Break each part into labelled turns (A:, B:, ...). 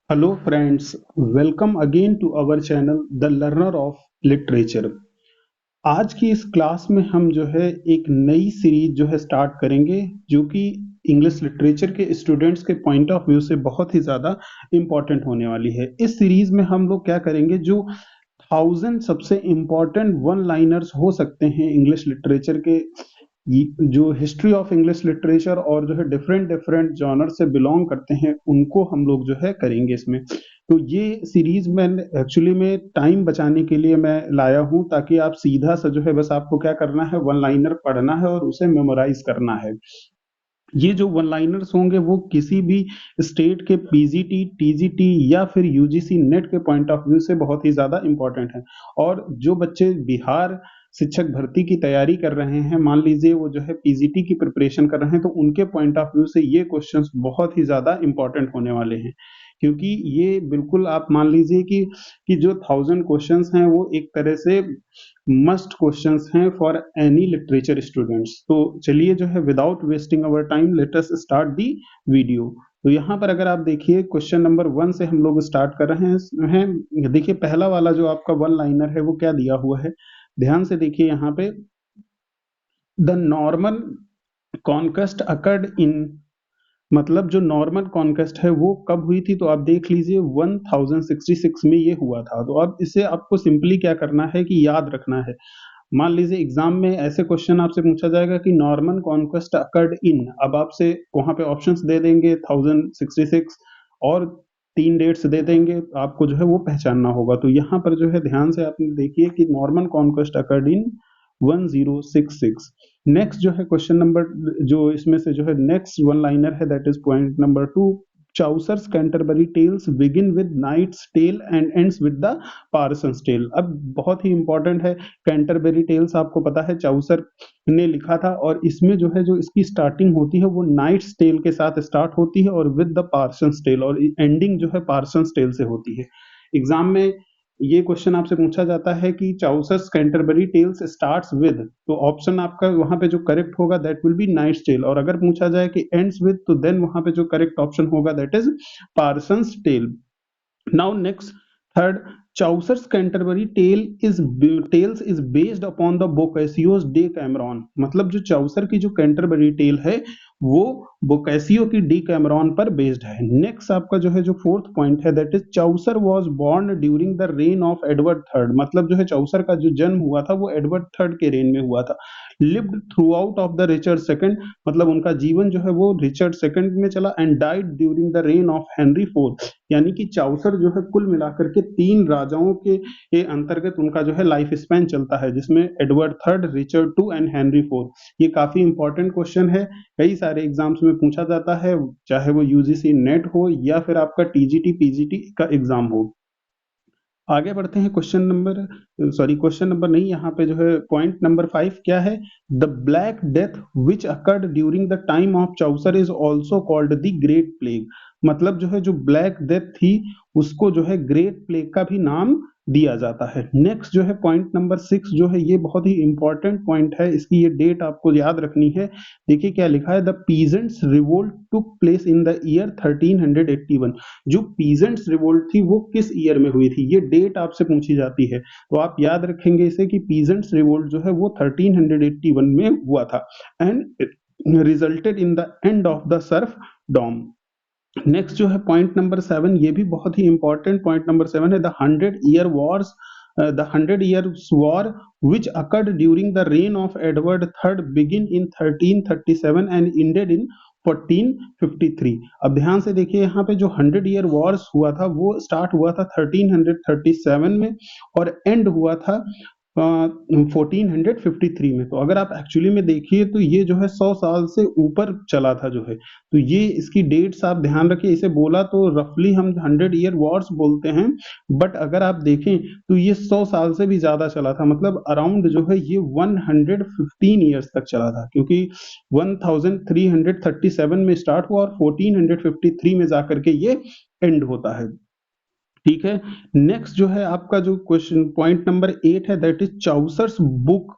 A: Hello friends, welcome again to our channel The Learner of Literature। आज की इस class में हम जो है एक नई सीरीज जो है स्टार्ट करेंगे जो कि इंग्लिश लिटरेचर के स्टूडेंट्स के पॉइंट ऑफ व्यू से बहुत ही ज़्यादा इम्पोर्टेंट होने वाली है। इस सीरीज में हम लोग क्या करेंगे, जो 1000 सबसे इम्पोर्टेंट वन लाइनर्स हो सकते हैं इंग्लिश लिटरेचर के, जो हिस्ट्री ऑफ इंग्लिश लिटरेचर और जो है डिफरेंट डिफरेंट जॉनर से बिलोंग करते हैं, उनको हम लोग जो है करेंगे इसमें। तो ये सीरीज मैं एक्चुअली में टाइम बचाने के लिए मैं लाया हूँ, ताकि आप सीधा सा जो है बस आपको क्या करना है, वन लाइनर पढ़ना है और उसे मेमोराइज करना है। ये जो वन लाइनर्स होंगे वो किसी भी स्टेट के पीजीटी, टीजीटी या फिर यूजीसी नेट के पॉइंट ऑफ व्यू से बहुत ही ज्यादा इंपॉर्टेंट है। और जो बच्चे बिहार शिक्षक भर्ती की तैयारी कर रहे हैं, मान लीजिए वो जो है पीजीटी की प्रिपरेशन कर रहे हैं, तो उनके पॉइंट ऑफ व्यू से ये क्वेश्चंस बहुत ही ज्यादा इंपॉर्टेंट होने वाले हैं। क्योंकि ये बिल्कुल आप मान लीजिए कि जो 1000 क्वेश्चंस हैं वो एक तरह से मस्ट क्वेश्चंस हैं फॉर एनी लिटरेचर स्टूडेंट्स। तो चलिए जो है without wasting our time let us start the video. तो यहाँ पर अगर आप देखिए क्वेश्चन नंबर 1 से हम लोग स्टार्ट कर रहे हैं। देखिए पहला वाला जो आपका वन लाइनर है वो क्या दिया हुआ है, ध्यान से देखिए यहाँ पे। The Norman conquest occurred in, मतलब जो नॉर्मन कॉन्क्वेस्ट है वो कब हुई थी, तो आप देख लीजिए 1066 में ये हुआ था। तो अब इसे आपको सिंपली क्या करना है कि याद रखना है। मान लीजिए एग्जाम में ऐसे क्वेश्चन आपसे पूछा जाएगा कि नॉर्मन कॉन्क्वेस्ट अकर्ड इन, अब आपसे वहां पे ऑप्शंस दे देंगे 1066 और 3 डेट्स दे देंगे, आपको जो है वो पहचानना होगा। तो यहाँ पर जो है ध्यान से आपने देखिए कि Norman conquest occurred in 1066। Next जो है क्वेश्चन नंबर, जो इसमें से जो है नेक्स्ट वन लाइनर है, that is point number 2। Chaucer's Canterbury Tales begin with Knight's Tale and ends with the Parson's Tale। अब बहुत ही इंपॉर्टेंट है, कैंटरबरी टेल्स आपको पता है चाउसर ने लिखा था, और इसमें जो है जो इसकी स्टार्टिंग होती है वो नाइट्स टेल के साथ स्टार्ट होती है और विद द पार्सन्स टेल, और एंडिंग जो है पार्सन्स टेल से होती है। एग्जाम में ये क्वेश्चन आपसे पूछा जाता है कि Chaucer's Canterbury Tales starts with, तो ऑप्शन आपका वहां पे जो करेक्ट होगा that will be Knight's Tale, और अगर पूछा जाए कि एंड्स विद, तो देन वहां पे जो करेक्ट ऑप्शन होगा that is Parson's Tale. Now next, third, Chaucer's Canterbury Tales is based upon the Boccaccio's Decameron। मतलब जो चाउसर की जो कैंटरबरी टेल है वो बोकैसियो की डीकैमरॉन पर बेस्ड है। नेक्स्ट आपका जो है जो फोर्थ पॉइंट है, that is Chaucer was born during the reign of Edward third. मतलब जो है चाउसर का जो जन्म हुआ था वो एडवर्ड थर्ड के रेन में हुआ था। Lived through out of the Richard second, मतलब उनका जीवन जो है वो रिचर्ड सेकंड में चला। And died during the reign of Henry fourth, यानी कि चाउसर जो है कुल मिलाकर के 3 राजाओं के अंतर्गत उनका जो है लाइफ स्पैन चलता है, जिसमें Edward third, Richard two and Henry fourth. ये काफी इंपॉर्टेंट क्वेश्चन है, कई सारे एग्जाम्स में पूछा जाता है, चाहे वो यूजीसी नेट हो या फिर आपका टीजीटी पीजीटी का एग्जाम हो। आगे बढ़ते हैं क्वेश्चन नंबर नहीं, यहाँ पे जो है पॉइंट नंबर 5 क्या है, the black death which occurred during the time of Chaucer is also called the great plague. मतलब जो है जो ब्लैक डेथ थी उसको जो है ग्रेट प्लेग का भी नाम दिया जाता है। नेक्स्ट जो है पॉइंट नंबर 6 जो है ये बहुत ही इंपॉर्टेंट पॉइंट है, इसकी ये डेट आपको याद रखनी है। देखिए क्या लिखा है, the peasants revolt took place in the year 1381। जो पीजेंट्स रिवोल्ट थी वो किस ईयर में हुई थी, ये डेट आपसे पूछी जाती है। तो आप याद रखेंगे इसे कि पीजेंट्स रिवोल्ट जो है वो 1381 में हुआ था, and resulted in the end of the serfdom. Next जो है पॉइंट नंबर 7, ये भी बहुत ही इंपॉर्टेंट पॉइंट नंबर 7 है, the 100 years war which occurred during the reign of Edward III begin in 1337 and ended in 1453। अब ध्यान से देखिए यहाँ पे जो 100 year wars हुआ था वो स्टार्ट हुआ था 1337 में और एंड हुआ था 1453 में। तो अगर आप एक्चुअली में देखिए तो ये जो है 100 साल से ऊपर चला था जो है। तो ये इसकी डेट्स आप ध्यान रखिए, इसे बोला तो रफली हम 100 year wars बोलते हैं, बट अगर आप देखें तो ये 100 साल से भी ज्यादा चला था, मतलब अराउंड जो है ये 115 ईयर्स तक चला था, क्योंकि 1337 में स्टार्ट हुआ और 1453 में जाकर के ये एंड होता है। ठीक है, नेक्स्ट जो है आपका जो क्वेश्चन पॉइंट नंबर 8 है, that is Chaucer's book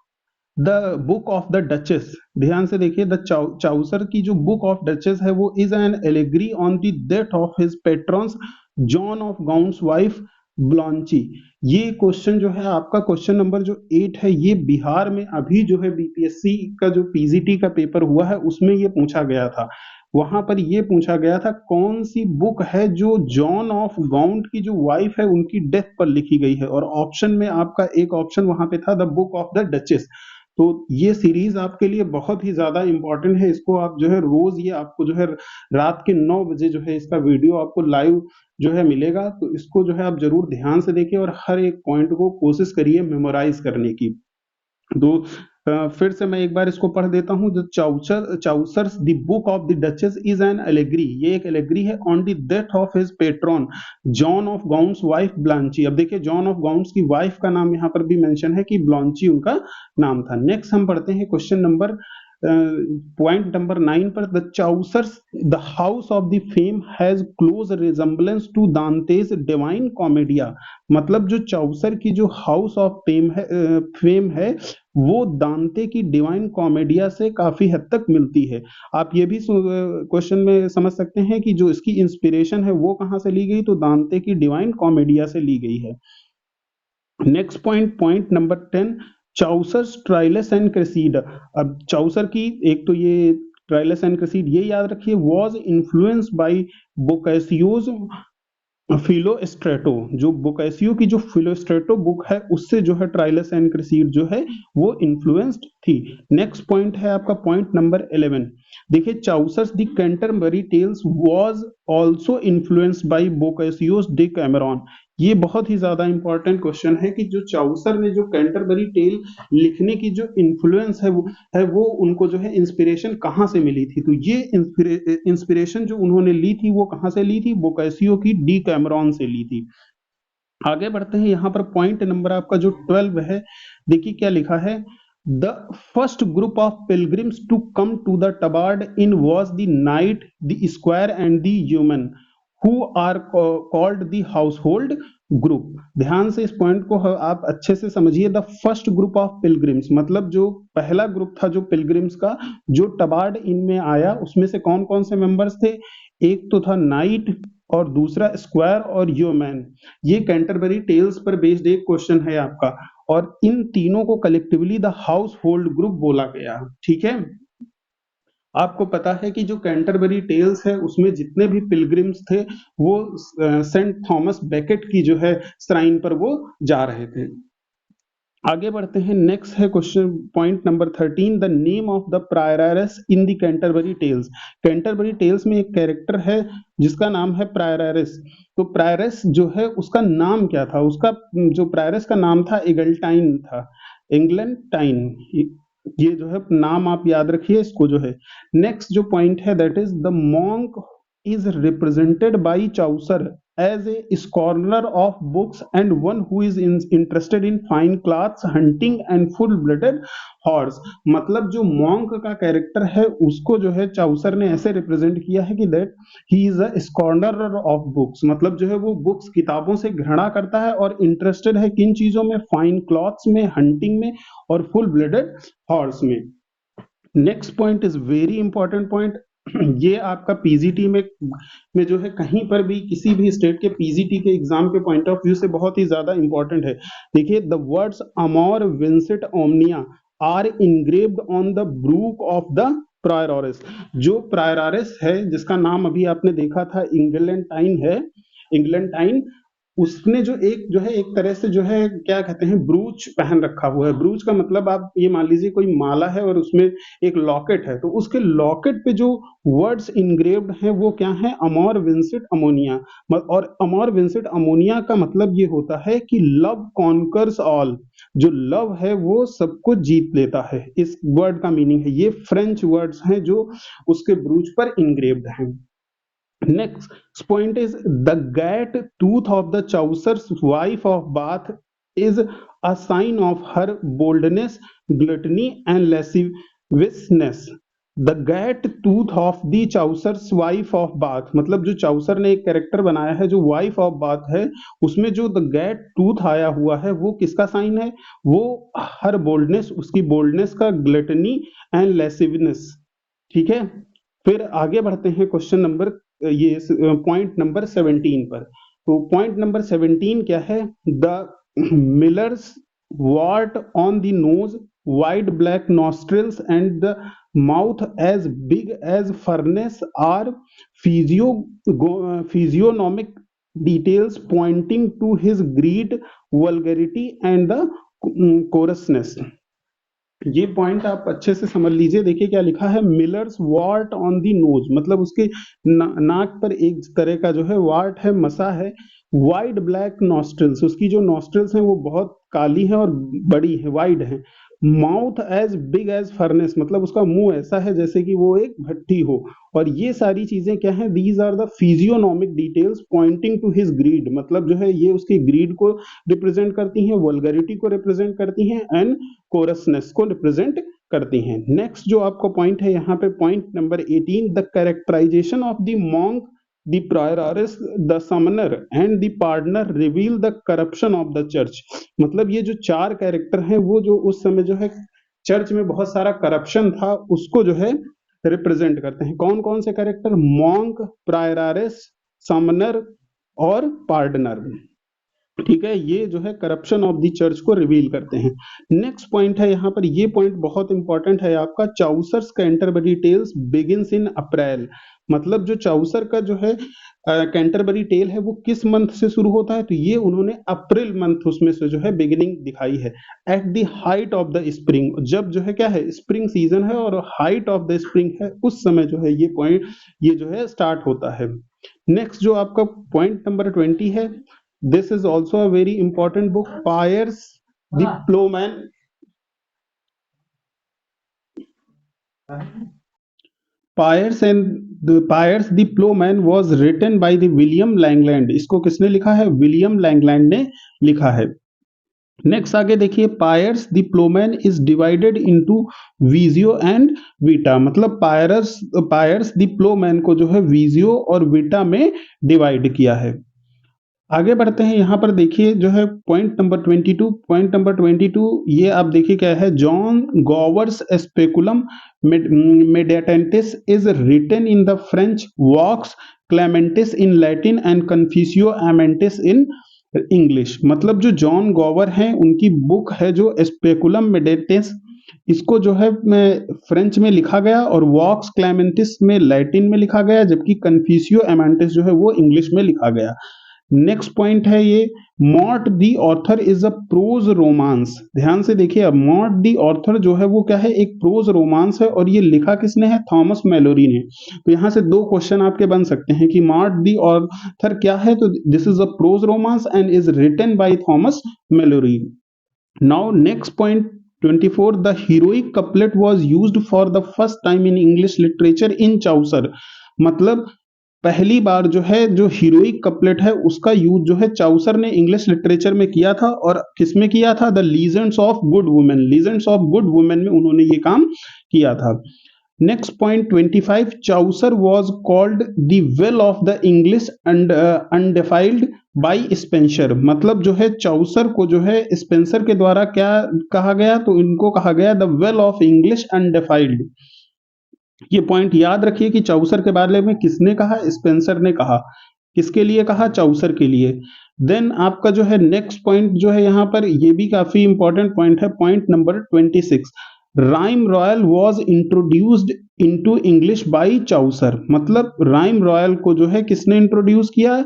A: the book of the duchess, ध्यान से देखिए, द चाउसर की जो बुक ऑफ डचेस है वो is an allegory on the death of his patrons John of Gaunt's wife Blanche. ये question जो है आपका क्वेश्चन नंबर जो 8 है, ये बिहार में अभी जो है बीपीएससी का जो पीजीटी का पेपर हुआ है उसमें ये पूछा गया था। वहां पर ये पूछा गया था कौन सी बुक है जो जॉन ऑफ गाउंट की जो वाइफ है उनकी डेथ पर लिखी गई है, और ऑप्शन में आपका एक ऑप्शन वहां पे था the book of the duchess. तो ये सीरीज आपके लिए बहुत ही ज्यादा इंपॉर्टेंट है, इसको आप जो है रोज, ये आपको जो है रात के 9 बजे जो है इसका वीडियो आपको लाइव जो है मिलेगा, तो इसको जो है आप जरूर ध्यान से देखिए और हर एक पॉइंट को कोशिश करिए मेमोराइज करने की। तो फिर से मैं एक बार इसको पढ़ देता हूँ। The Chaucer's the book of the duchess is an allegory, ये एक एलेग्री है on the death of his patron John of Gaunt's wife Blanche. अब देखिए जॉन ऑफ गाउंट्स की वाइफ का नाम यहाँ पर भी मेंशन है कि ब्लांची उनका नाम था। नेक्स्ट हम पढ़ते हैं क्वेश्चन नंबर पॉइंट नंबर 9 पर, the Chaucer's the house of the fame has close resemblance to Dante's Divine Comedia. मतलब जो चाउसर की जो हाउस ऑफ फेम है वो दांते की डिवाइन कॉमेडिया से काफी हद तक मिलती है। आप ये भी क्वेश्चन में समझ सकते हैं कि जो इसकी इंस्पिरेशन है वो कहां से ली गई, तो दांते की डिवाइन कॉमेडिया से ली गई है। Next point, point number 10, Chaucer's Troilus and Criseyde. अब चाउसर की एक तो ये ट्राइलस एंड क्रेसीड ये याद रखिए, वॉज इन्फ्लुएंस्ड बाई बोकासियोज फिलोस्ट्रेटो। जो बोकासियो की जो फिलोस्ट्रेटो बुक है उससे जो है ट्राइलस एंड क्रेसीड जो है वो इन्फ्लुएंस्ड थी। नेक्स्ट पॉइंट है आपका पॉइंट नंबर 11। देखिए Chaucer's the Canterbury Tales was also influenced by Boccaccio's Decameron. ये बहुत ही ज्यादा इंपॉर्टेंट क्वेश्चन है कि जो चाउसर ने जो कैंटरबरी टेल लिखने की जो इन्फ्लुएंस है वो उनको जो है इंस्पिरेशन कहाँ से मिली थी। तो ये इंस्पिरेशन जो उन्होंने ली थी वो कहाँ से ली थी, बोकासियो की डी कैमरॉन से ली थी। आगे बढ़ते हैं, यहाँ पर पॉइंट नंबर आपका जो 12 है, देखिए क्या लिखा है। The first group of pilgrims to come to the Tabard Inn was the knight, the squire and the yeoman who are called the household group. ध्यान से इस पॉइंट को आप अच्छे से समझिए। The first group of pilgrims मतलब जो पहला ग्रुप था जो पिलग्रिम्स का जो टबार्ड इन में आया उसमें से कौन कौन से मेंबर्स थे, एक तो था नाइट और दूसरा स्क्वायर और ह्यूमन। ये कैंटरबरी टेल्स पर बेस्ड एक क्वेश्चन है आपका, और इन तीनों को collectively the household group बोला गया। ठीक है, आपको पता है कि जो कैंटरबरी टेल्स है उसमें जितने भी पिलग्रिम्स थे वो सेंट थॉमस बेकेट की जो है श्राइन पर वो जा रहे थे। आगे बढ़ते हैं, नेक्स्ट है question point number 13, the name of the prioress in the Canterbury Tales. Canterbury Tales में एक कैरेक्टर है जिसका नाम है प्रायरस। तो प्रायरस जो है उसका नाम क्या था, उसका जो प्रायरस का नाम था एगल्टाइन था, एंग्लेंटाइन। ये जो है नाम आप याद रखिए इसको जो है। नेक्स्ट जो पॉइंट है that is the monk is represented by Chaucer as a scholar of books and one who is interested in fine clothes, hunting and full-blooded horse। मतलब जो मॉन्क का कैरेक्टर है उसको जो है चाउसर ने ऐसे रिप्रेजेंट किया है कि that he is a scholar of books. मतलब जो है वो बुक्स किताबों से घृणा करता है और इंटरेस्टेड है किन चीजों में, फाइन क्लॉथ्स में, हंटिंग में और फुल ब्लडेड हॉर्स में। Next point is very important point. ये आपका पीजीटी में जो है कहीं पर भी किसी भी स्टेट के पीजीटी के एग्जाम के पॉइंट ऑफ व्यू से बहुत ही ज्यादा इंपॉर्टेंट है। देखिए the words amor vincit omnia are engraved on the brooch of the prioress. जो प्रायरॉरिस है जिसका नाम अभी आपने देखा था इंग्लेंटाइन है, इंग्लेंटाइन, उसने जो है एक तरह से जो है क्या कहते हैं ब्रूच पहन रखा हुआ है। ब्रूच का मतलब आप ये मान लीजिए कोई माला है और उसमें एक लॉकेट है, तो उसके लॉकेट पे जो वर्ड्स इनग्रेव्ड हैं वो क्या है, अमोर विंसेट अमोनिया। और अमोर विंसेट अमोनिया का मतलब ये होता है कि लव कॉन्कर्स ऑल, जो लव है वो सबको जीत लेता है, इस वर्ड का मीनिंग है। ये फ्रेंच वर्ड्स हैं जो उसके ब्रूच पर इनग्रेव्ड हैं। Next point is the gate tooth of the Chaucer's wife of Bath is a sign of her boldness, gluttony and lasciviousness। The gat tooth of the Chaucer's wife of Bath, मतलब जो Chaucer ने एक character बनाया है जो wife of bath है, उसमें जो द गैट टूथ आया हुआ है वो किसका साइन है? वो हर बोल्डनेस, उसकी बोल्डनेस का, ग्लटनी एंड लेसिवनेस। ठीक है, फिर आगे बढ़ते हैं क्वेश्चन नंबर, ये पॉइंट नंबर 17 पर। तो पॉइंट नंबर 17 क्या है? The millers wart on the nose, wide black nostrils, and the mouth as big as furnace are physiognomic details pointing to his greed, vulgarity, and the coarseness। ये point आप अच्छे से समझ लीजिए। देखिए क्या लिखा है, miller's wart on the nose, मतलब उसके नाक पर एक तरह का जो है वार्ट है, मसा है। वाइड ब्लैक नॉस्ट्रिल्स, उसकी जो नॉस्ट्रिल्स हैं वो बहुत काली है और बड़ी है, वाइड है। Mouth as big as furnace, मतलब उसका मुंह ऐसा है जैसे कि वो एक भट्टी हो। और ये सारी चीजें क्या है? These are the physiognomic details pointing to his greed, मतलब जो है ये उसकी ग्रीड को रिप्रेजेंट करती हैं, वल्गरिटी को रिप्रेजेंट करती हैं, एंड कोरसनेस को रिप्रेजेंट करती हैं। नेक्स्ट जो आपका पॉइंट है यहाँ पे, point number 18, the characterization of the monk, the prioress, the summoner and the pardoner reveal the corruption of the church। मतलब ये जो चार कैरेक्टर हैं वो जो उस समय जो है चर्च में बहुत सारा करप्शन था उसको जो है रिप्रेजेंट करते हैं। कौन कौन से कैरेक्टर? मॉन्क, प्रायरारेस, समनर और पार्डनर। ठीक है, ये जो है करप्शन ऑफ द चर्च को रिवील करते हैं। नेक्स्ट पॉइंट है यहाँ पर, ये पॉइंट बहुत इंपॉर्टेंट है आपका, चाउसर्स कैंटरबरी टेल्स बिगिंस इन अप्रैल। मतलब जो चाउसर का जो है कैंटरबरी टेल है वो किस मंथ से शुरू होता है? तो ये उन्होंने अप्रैल मंथ उसमें से जो है बिगिनिंग दिखाई है। At the height of the spring, जब जो है क्या है, स्प्रिंग सीजन है और हाइट ऑफ द स्प्रिंग है, उस समय जो है ये पॉइंट ये जो है स्टार्ट होता है। नेक्स्ट जो आपका पॉइंट नंबर 20 है, this is also a very important book, Piers the Plowman। Piers the Plowman was written by the William Langland। इसको किसने लिखा है? विलियम लैंगलैंड ने लिखा है। नेक्स्ट आगे देखिए, Piers the Ploughman is divided into visio and vita, मतलब पायर्स द प्लोमैन को जो है विजियो और वीटा में डिवाइड किया है। आगे बढ़ते हैं, यहाँ पर देखिए जो है पॉइंट नंबर 22। पॉइंट नंबर 22 ये आप देखिए क्या है, John Gower's Speculum Meditantis is written in the French, Vox Clamantis in Latin and Confessio Amantis in English. मतलब जो जॉन गोवर हैं उनकी बुक है जो स्पेकुलम मेडिटेंटिस, इसको जो है फ्रेंच में लिखा गया और वॉक्स क्लेमेंटिस में लैटिन में लिखा गया, जबकि कन्फ्यूशियो एमेंटिस जो है वो इंग्लिश में लिखा गया। नेक्स्ट पॉइंट है ये, Morte d'Arthur is a prose romance. ध्यान से देखिए, अब मॉर्ट दी ऑथर जो है वो क्या है, एक प्रोज रोमांस है और ये लिखा किसने है? थॉमस मैलोरी ने। तो यहां से दो क्वेश्चन आपके बन सकते हैं कि मॉर्ट दी ऑथर क्या है, तो this is a prose romance and is written by Thomas Malory. Now next point 24, the heroic couplet was used for the first time in English literature in Chaucer. मतलब पहली बार जो है जो हीरोइक कपलेट है उसका यूज जो है Chaucer ने इंग्लिश लिटरेचर में किया था, और किसमें किया था? The legends of good women, legends of good women में उन्होंने ये काम किया था। Next point 25, Chaucer was called the well of the English undefiled by Spenser. मतलब जो है चाउसर को जो है स्पेंसर के द्वारा क्या कहा गया? तो इनको कहा गया द वेल ऑफ इंग्लिश अनडिफाइल्ड। ये पॉइंट याद रखिए कि चाउसर के बारे में किसने कहा? स्पेंसर ने कहा। किसके लिए कहा? चाउसर के लिए। देन आपका जो है नेक्स्ट पॉइंट जो है यहाँ पर, ये भी काफी इंपॉर्टेंट पॉइंट है, point number 26, rhyme royal was introduced into English by Chaucer. मतलब राइम रॉयल को जो है किसने इंट्रोड्यूस किया?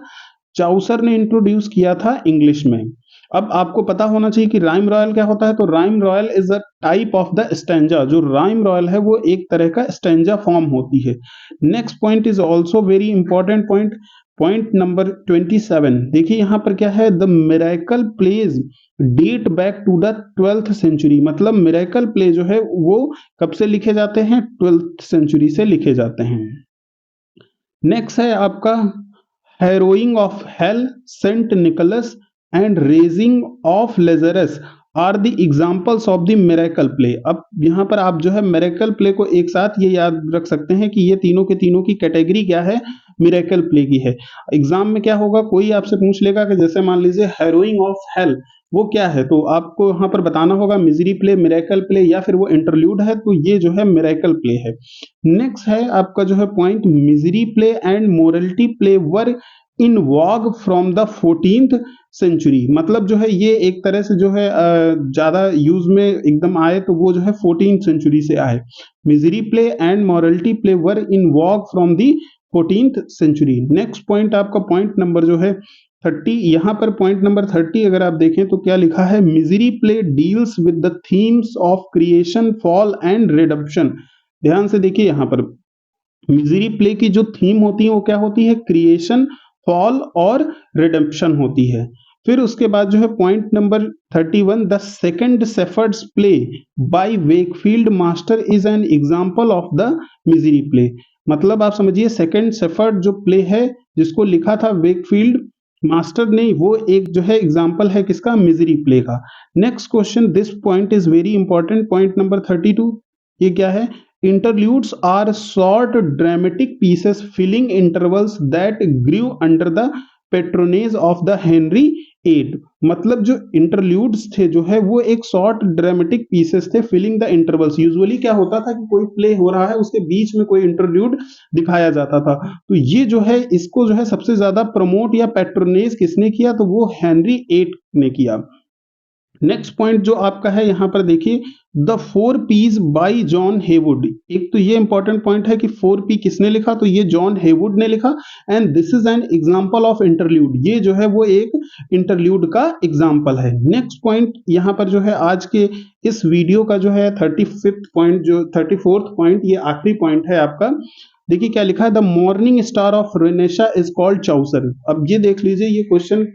A: चाउसर ने इंट्रोड्यूस किया था इंग्लिश में। अब आपको पता होना चाहिए कि राइम रॉयल क्या होता है। तो rhyme royal is a type of the stanza. जो राइम रॉयल है वो एक तरह का स्टैंजा फॉर्म होती है। Next point is also very important point, point number 27। देखिए यहाँ पर क्या है, the miracle plays date back to the 12th century. मतलब मिरेकल प्ले जो है वो कब से लिखे जाते हैं? 12th सेंचुरी से लिखे जाते हैं। नेक्स्ट है आपका harrowing of hell, Saint Nicholas and raising of Lazarus are the examples of the miracle play. अब यहाँ पर आप जो है मिरेकल प्ले को एक साथ ये याद रख सकते हैं कि ये तीनों के तीनों की कैटेगरी क्या है, मिरेकल प्ले की है। एग्जाम में क्या होगा, कोई आपसे पूछ लेगा कि जैसे मान लीजिए हैरोइंग ऑफ हेल वो क्या है, तो आपको यहाँ पर बताना होगा मिजरी प्ले, मिरेकल प्ले या फिर वो इंटरल्यूड है, तो ये जो है मिरेकल प्ले है। नेक्स्ट है आपका जो है point, mystery play and morality play were in vogue from the 14th century. मतलब जो है ये एक तरह से जो है ज्यादा यूज में एकदम आए तो वो जो है 14th सेंचुरी से आए। Mystery play and morality play were in vogue from the 14th century. Next point आपका पॉइंट नंबर जो है 30, यहाँ पर पॉइंट नंबर 30 अगर आप देखें तो क्या लिखा है, misery play deals with the themes of creation, fall and redemption. ध्यान से देखिए यहाँ पर मिजरी प्ले की जो थीम होती है वो क्या होती है, क्रिएशन, फॉल और रिडेम्पशन होती है। फिर उसके बाद जो है point number 31, the second shepherd's play by Wakefield master is an example of the misery play. मतलब आप समझिए सेकंड शेफर्ड जो प्ले है जिसको लिखा था वेकफील्ड मास्टर ने, वो एक जो है एग्जांपल है किसका, मिजरी प्ले का। Next question, this point is very important, point number 32, ये क्या है, interludes are short dramatic pieces filling intervals that grew under the patronage of the Henry VIII। मतलब जो इंटरल्यूड्स थे जो है वो एक शॉर्ट ड्रामेटिक पीसेस थे फिलिंग द इंटरवल्स। यूजुअली क्या होता था कि कोई प्ले हो रहा है उसके बीच में कोई इंटरल्यूड दिखाया जाता था, तो ये जो है इसको जो है सबसे ज्यादा प्रमोट या पैट्रोनेज किसने किया, तो वो हेनरी VIII ने किया। नेक्स्ट पॉइंट जो आपका है यहाँ पर देखिए, the 4 P's by John Heywood. एक तो ये इंपॉर्टेंट पॉइंट है कि 4 P किसने लिखा, तो ये जॉन हेवुड ने लिखा। And this is an example of interlude, ये जो है वो एक इंटरल्यूड का एग्जांपल है। नेक्स्ट पॉइंट यहाँ पर जो है आज के इस वीडियो का जो है 35th पॉइंट, जो 34th पॉइंट, ये आखिरी पॉइंट है आपका। देखिए क्या लिखा है, the morning star of renaissance is called Chaucer. अब ये देख लीजिए, ये क्वेश्चन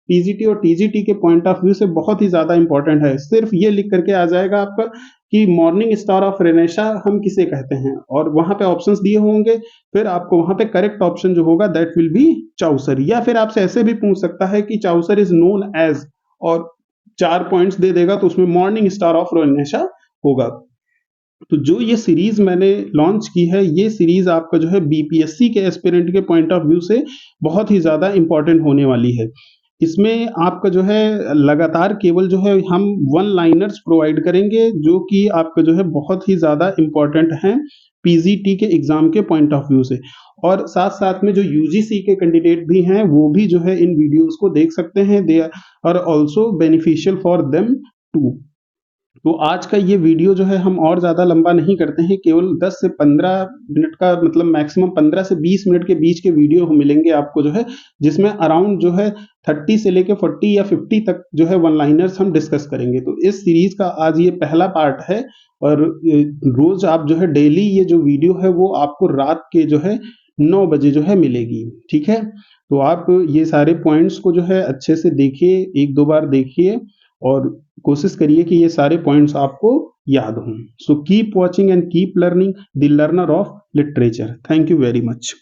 A: पीजीटी और टीजीटी के पॉइंट ऑफ व्यू से बहुत ही ज्यादा इंपॉर्टेंट है। सिर्फ ये लिख करके आ जाएगा आपका कि मॉर्निंग स्टार ऑफ रेनेसा हम किसे कहते हैं, और वहां पे ऑप्शंस दिए होंगे, फिर आपको वहां पे करेक्ट ऑप्शन जो होगा दैट विल बी चाउसर। या फिर आपसे ऐसे भी पूछ सकता है कि चाउसर इज नोन एज, और 4 पॉइंट्स दे देगा तो उसमें मॉर्निंग स्टार ऑफ रेनेसा होगा। तो जो ये सीरीज मैंने लॉन्च की है, ये सीरीज आपका जो है बीपीएससी के एस्पिरेंट के पॉइंट ऑफ व्यू से बहुत ही ज्यादा इंपॉर्टेंट होने वाली है। इसमें आपका जो है लगातार केवल जो है हम वन लाइनर्स प्रोवाइड करेंगे जो कि आपका जो है बहुत ही ज़्यादा इम्पोर्टेंट हैं पीजीटी के एग्जाम के पॉइंट ऑफ व्यू से। और साथ साथ में जो यूजीसी के कैंडिडेट भी हैं वो भी जो है इन वीडियोस को देख सकते हैं, they are also beneficial for them too. तो आज का ये वीडियो जो है हम और ज़्यादा लंबा नहीं करते हैं, केवल 10 से 15 मिनट का, मतलब मैक्सिमम 15 से 20 मिनट के बीच के वीडियो मिलेंगे आपको जो है, जिसमें अराउंड जो है 30 से लेके 40 या 50 तक जो है वन लाइनर्स हम डिस्कस करेंगे। तो इस सीरीज का आज ये पहला पार्ट है, और रोज आप जो है डेली ये जो वीडियो है वो आपको रात के जो है 9 बजे जो है मिलेगी, ठीक है। तो आप ये सारे पॉइंट्स को जो है अच्छे से देखिए, 1-2 बार देखिए और कोशिश करिए कि ये सारे पॉइंट्स आपको याद हों। So keep watching and keep learning, the learner of literature. Thank you very much.